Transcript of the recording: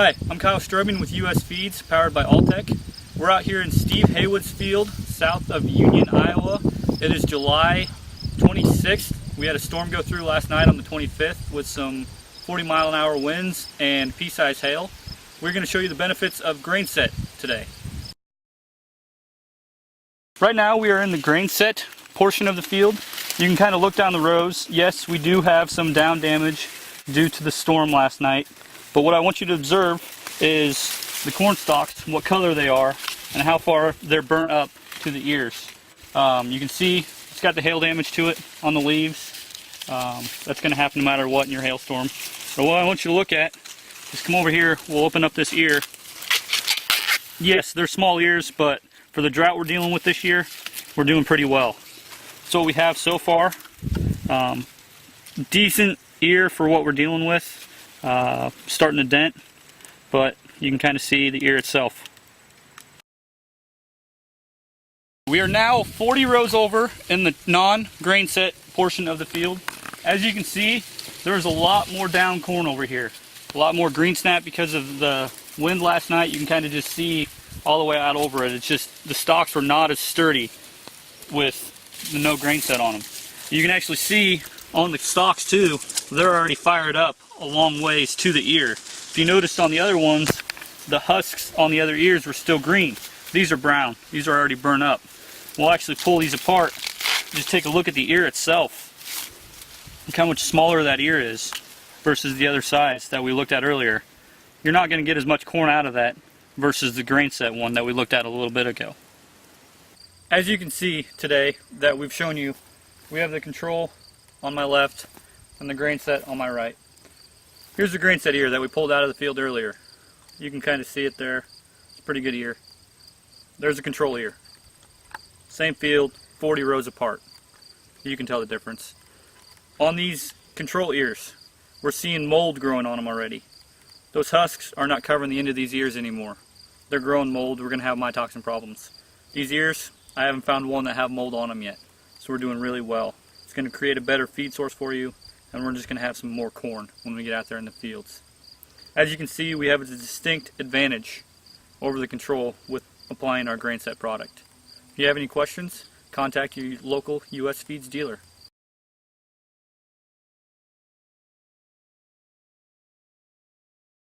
Hi, I'm Kyle Strobing with US Feeds, powered by Alltech. We're out here in Steve Haywood's field, south of Union, Iowa. It is July 26th. We had a storm go through last night on the 25th with some 40-mile-an-hour winds and pea-sized hail. We're going to show you the benefits of grain set today. Right now we are in the grain set portion of the field. You can kind of look down the rows. Yes, we do have some down damage due to the storm last night. But what I want you to observe is the corn stalks, what color they are, and how far they're burnt up to the ears. You can see it's got the hail damage to it on the leaves. That's going to happen no matter what in your hailstorm. But what I want you to look at is come over here, we'll open up this ear. Yes, they're small ears, but for the drought we're dealing with this year, we're doing pretty well. So what we have so far, decent ear for what we're dealing with. Starting to dent, but you can kind of see the ear itself. We are now 40 rows over in the non-grain set portion of the field. As you can see, there's a lot more down corn over here. A lot more green snap because of the wind last night. You can kind of just see all the way out over it. It's just the stalks were not as sturdy with the no grain set on them. You can actually see on the stalks too, they're already fired up a long ways to the ear. If you noticed on the other ones, the husks on the other ears were still green. These are brown. These are already burnt up. We'll actually pull these apart. Just take a look at the ear itself. Look how much smaller that ear is versus the other size that we looked at earlier. You're not going to get as much corn out of that versus the grain set one that we looked at a little bit ago. As you can see today that we've shown you, we have the control on my left and the grain set on my right. Here's the grain set ear that we pulled out of the field earlier. You can kind of see it there. It's a pretty good ear. There's a control ear. Same field, 40 rows apart. You can tell the difference. On these control ears, we're seeing mold growing on them already. Those husks are not covering the end of these ears anymore. They're growing mold. We're going to have mytoxin problems. These ears, I haven't found one that have mold on them yet. So we're doing really well. It's going to create a better feed source for you, and we're just going to have some more corn when we get out there in the fields. As you can see, we have a distinct advantage over the control with applying our grain set product. If you have any questions, contact your local US Feeds dealer.